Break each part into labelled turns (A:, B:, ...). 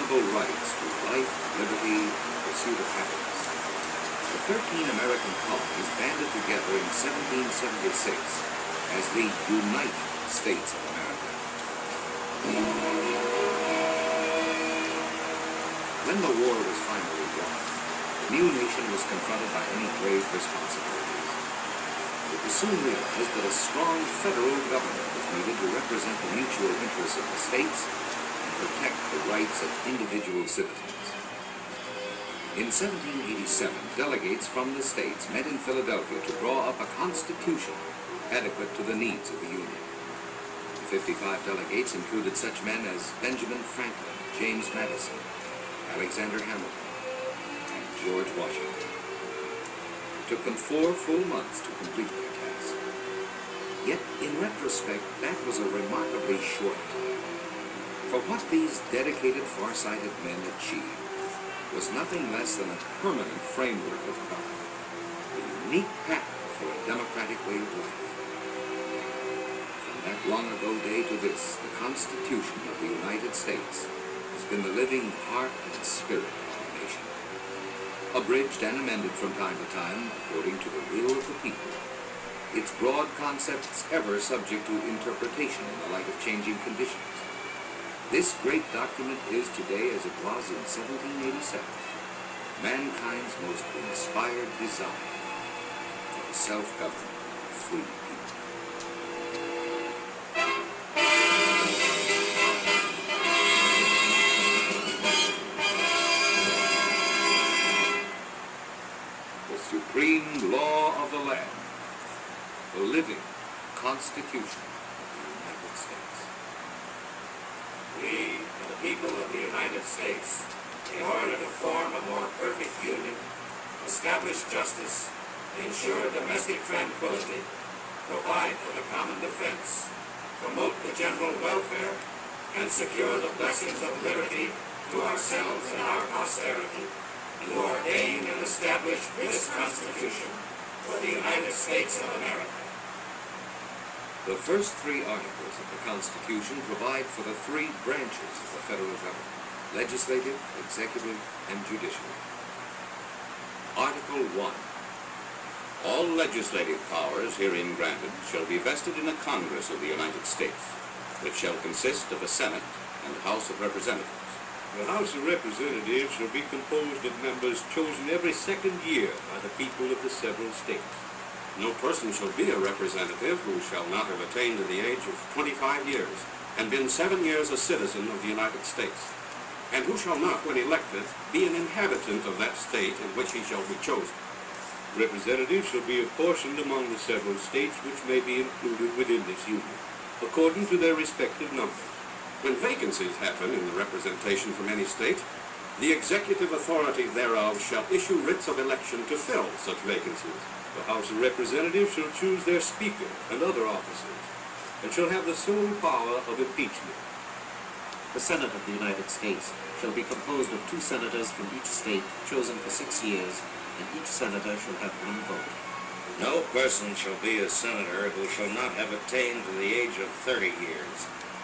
A: inalienable rights to life, liberty, and pursuit of happiness. The 13 American colonies banded together in 1776 as the United States of America. When the war was finally won, the new nation was confronted by many grave responsibilities. It was soon realized that a strong federal government was needed to represent the mutual interests of the states and protect the rights of individual citizens. In 1787, delegates from the states met in Philadelphia to draw up a constitution adequate to the needs of the Union. The 55 delegates included such men as Benjamin Franklin, James Madison, Alexander Hamilton, and George Washington. It took them 4 full months to complete their task. Yet, in retrospect, that was a remarkably short time. For what these dedicated, far-sighted men achieved was nothing less than a permanent framework of government, a unique pattern for a democratic way of life. From that long-ago day to this, the Constitution of the United States has been the living heart and spirit of our nation. Abridged and amended from time to time according to the will of the people, its broad concepts ever subject to interpretation in the light of changing conditions. This great document is today, as it was in 1787, mankind's most inspired design for the self-government of free people. The supreme law of the land, the living Constitution of the United States.
B: We, the people of the United States, in order to form a more perfect union, establish justice, ensure domestic tranquility, provide for the common defense, promote the general welfare, and secure the blessings of liberty to ourselves and our posterity, do ordain and establish this Constitution for the United States of America.
A: The first 3 articles of the Constitution provide for the 3 branches of the federal government: legislative, executive, and judicial. Article 1.
C: All legislative powers herein granted shall be vested in a Congress of the United States, which shall consist of a Senate and House of Representatives.
D: The House of Representatives shall be composed of members chosen every 2nd year by the people of the several states.
C: No person shall be a representative who shall not have attained to the age of 25 years and been 7 years a citizen of the United States, and who shall not, when elected, be an inhabitant of that state in which he shall be chosen.
D: Representatives shall be apportioned among the several states which may be included within this union, according to their respective numbers.
C: When vacancies happen in the representation from any state, the executive authority thereof shall issue writs of election to fill such vacancies.
D: The House of Representatives shall choose their Speaker and other officers, and shall have the sole power of impeachment.
E: The Senate of the United States shall be composed of 2 senators from each state, chosen for 6 years, and each senator shall have 1 vote.
F: No person shall be a senator who shall not have attained to the age of 30 years,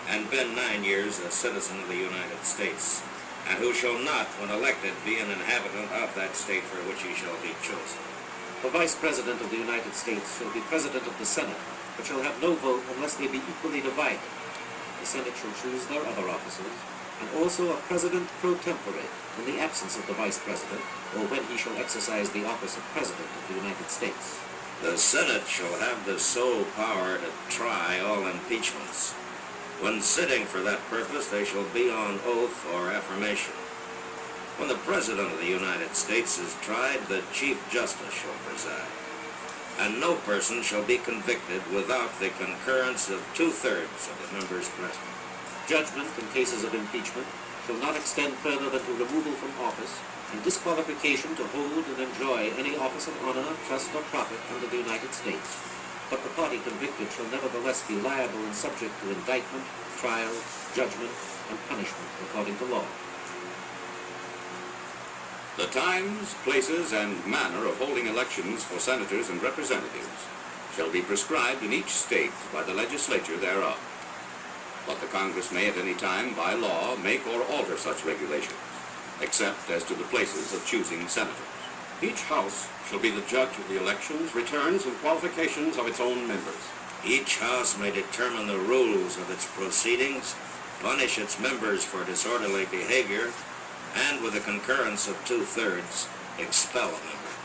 F: and been 9 years a citizen of the United States, and who shall not, when elected, be an inhabitant of that state for which he shall be chosen.
E: The Vice President of the United States shall be President of the Senate, but shall have no vote unless they be equally divided. The Senate shall choose their other officers, and also a President pro tempore in the absence of the Vice President, or when he shall exercise the office of President of the United States.
F: The Senate shall have the sole power to try all impeachments. When sitting for that purpose, they shall be on oath or affirmation. When the President of the United States is tried, the Chief Justice shall preside, and no person shall be convicted without the concurrence of 2/3 of the members present.
E: Judgment in cases of impeachment shall not extend further than to removal from office and disqualification to hold and enjoy any office of honor, trust, or profit under the United States. But the party convicted shall nevertheless be liable and subject to indictment, trial, judgment, and punishment according to law.
C: The times, places, and manner of holding elections for senators and representatives shall be prescribed in each state by the legislature thereof. but the Congress may at any time, by law, make or alter such regulations, except as to the places of choosing senators. Each House shall be the judge of the elections, returns, and qualifications of its own members.
F: Each House may determine the rules of its proceedings, punish its members for disorderly behavior, and with the concurrence of 2/3, expel a member.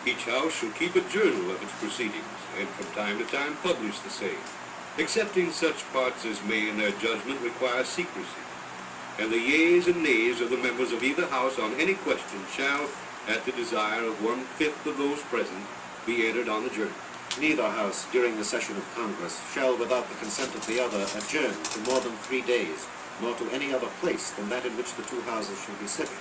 D: Each House shall keep a journal of its proceedings, and from time to time publish the same, excepting such parts as may in their judgment require secrecy. And the yeas and nays of the members of either House on any question shall, at the desire of 1/5 of those present, be entered on the journal.
E: Neither House, during the session of Congress, shall, without the consent of the other, adjourn to more than 3 days, nor to any other place than that in which the two houses shall be sitting.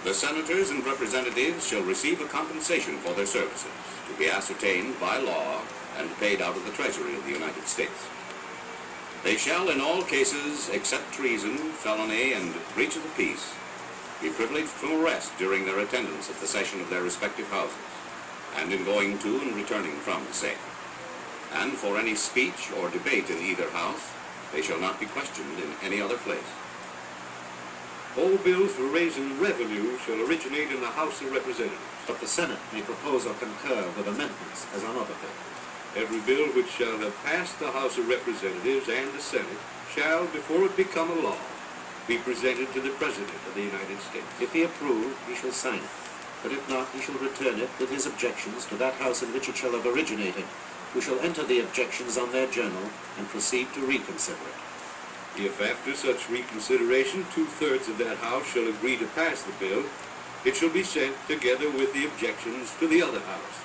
C: The senators and representatives shall receive a compensation for their services, to be ascertained by law and paid out of the Treasury of the United States. They shall, in all cases, except treason, felony, and breach of the peace, be privileged from arrest during their attendance at the session of their respective houses, and in going to and returning from the same. And for any speech or debate in either House, they shall not be questioned in any other place.
D: All bills for raising revenue shall originate in the House of Representatives.
E: But the Senate may propose or concur with amendments as on other bills.
D: Every bill which shall have passed the House of Representatives and the Senate shall, before it become a law, be presented to the President of the United States.
E: If he approve, he shall sign it. But if not, he shall return it with his objections to that House in which it shall have originated, who shall enter the objections on their journal and proceed to reconsider it.
D: If after such reconsideration 2/3 of that House shall agree to pass the bill, it shall be sent together with the objections to the other House,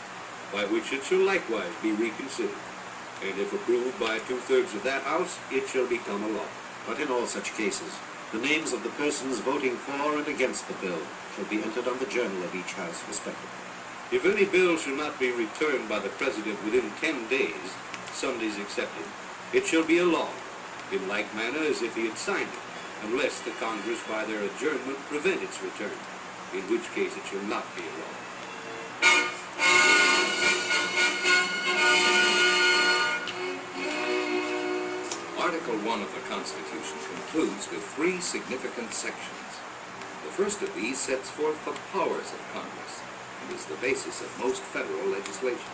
D: by which it shall likewise be reconsidered. And if approved by 2/3 of that House, it shall become a law.
E: But in all such cases, the names of the persons voting for and against the bill shall be entered on the journal of each House respectively.
D: If any bill shall not be returned by the President within 10 days, Sundays excepted, it shall be a law, in like manner as if he had signed it, unless the Congress by their adjournment prevent its return, in which case it shall not be a law.
A: Article 1 of the Constitution concludes with 3 significant sections. The first of these sets forth the powers of Congress and is the basis of most federal legislation.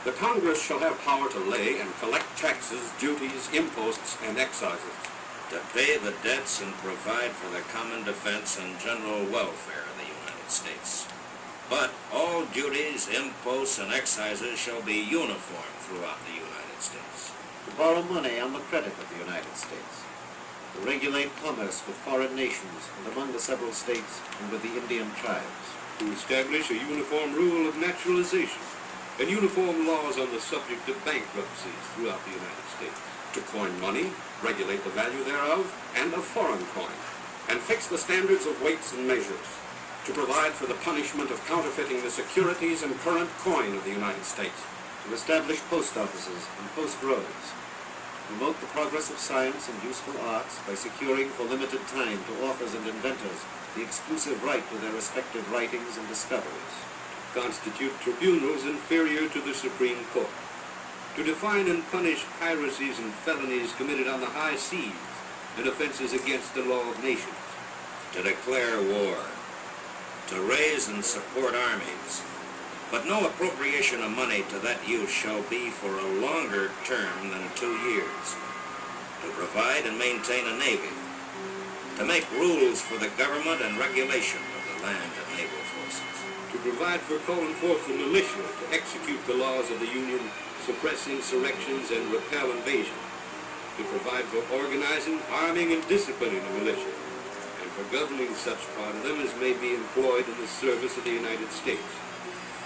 C: The Congress shall have power to lay and collect taxes, duties, imposts, and excises,
F: To pay the debts and provide for the common defense and general welfare of the United States. But all duties, imposts, and excises shall be uniform throughout the United States.
E: To borrow money on the credit of the United States. To regulate commerce with foreign nations and among the several states and with the Indian tribes.
D: To establish a uniform rule of naturalization and uniform laws on the subject of bankruptcies throughout the United States.
C: to coin money, regulate the value thereof, and of foreign coin, and fix the standards of weights and measures, to provide for the punishment of counterfeiting the securities and current coin of the United States,
E: To establish post offices and post roads. To promote the progress of science and useful arts by securing for limited time to authors and inventors the exclusive right to their respective writings and discoveries.
D: Constitute tribunals inferior to the Supreme Court. To define and punish piracies and felonies committed on the high seas and offenses against the law of nations.
F: To declare war. To raise and support armies. But no appropriation of money to that use shall be for a longer term than 2 years. To provide and maintain a navy. To make rules for the government and regulation of the land and naval forces.
D: To provide for calling forth the militia to execute the laws of the Union, suppress insurrections, and repel invasion. To provide for organizing, arming, and disciplining the militia, and for governing such part of them as may be employed in the service of the United States,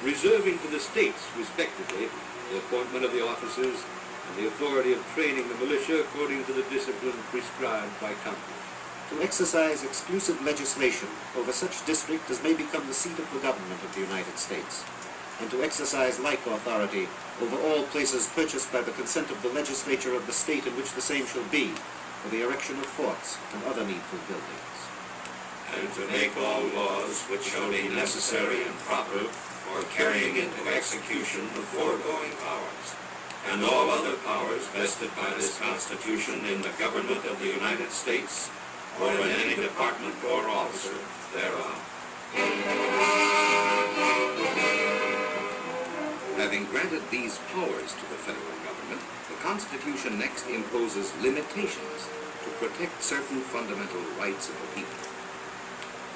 D: reserving to the states, respectively, the appointment of the officers and the authority of training the militia according to the discipline prescribed by Congress.
E: To exercise exclusive legislation over such district as may become the seat of the government of the United States, and to exercise like authority over all places purchased by the consent of the legislature of the state in which the same shall be, for the erection of forts and other needful buildings.
B: And to make all laws which shall be necessary and proper for carrying into execution the foregoing powers. and all other powers vested by this Constitution in the government of the United States, or in any department or officer thereof.
A: Having granted these powers to the federal government, the Constitution next imposes limitations to protect certain fundamental rights of the people.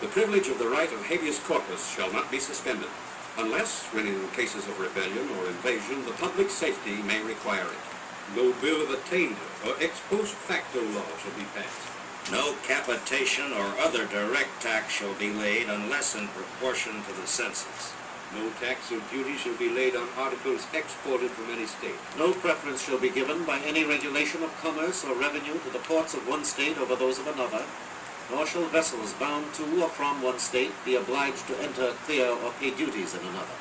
C: The privilege of the right of habeas corpus shall not be suspended, unless, when in cases of rebellion or invasion, the public safety may require it.
D: No bill of attainder or ex post facto law shall be passed.
F: No capitation or other direct tax shall be laid unless in proportion to the census.
D: No tax or duty shall be laid on articles exported from any state.
E: No preference shall be given by any regulation of commerce or revenue to the ports of one state over those of another, nor shall vessels bound to or from one state be obliged to enter, clear, or pay duties in another.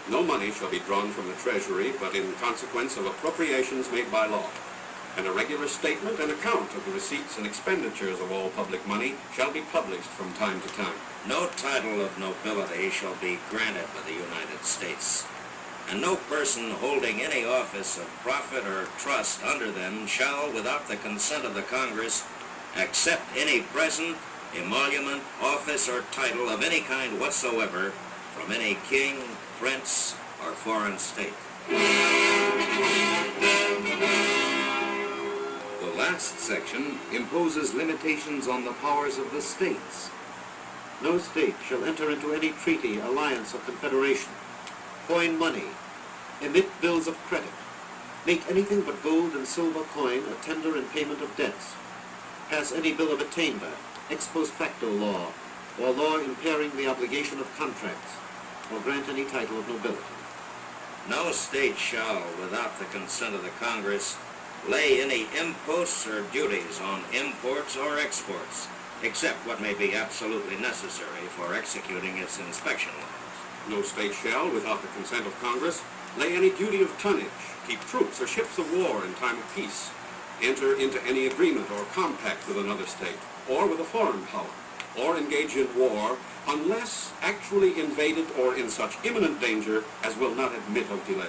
C: No money shall be drawn from the Treasury but in consequence of appropriations made by law. And a regular statement and account of the receipts and expenditures of all public money shall be published from time to time.
F: No title of nobility shall be granted by the United States, and no person holding any office of profit or trust under them shall, without the consent of the Congress, accept any present, emolument, office, or title of any kind whatsoever from any king, prince, or foreign state.
A: The last section imposes limitations on the powers of the states.
E: No state shall enter into any treaty, alliance, or confederation, coin money, emit bills of credit, make anything but gold and silver coin a tender in payment of debts, pass any bill of attainder, ex post facto law, or law impairing the obligation of contracts, or grant any title of nobility.
F: No state shall, without the consent of the Congress, lay any imposts or duties on imports or exports, except what may be absolutely necessary for executing its inspection laws.
C: No state shall, without the consent of Congress, lay any duty of tonnage, keep troops or ships of war in time of peace, enter into any agreement or compact with another state, or with a foreign power, or engage in war, unless actually invaded or in such imminent danger as will not admit of delay.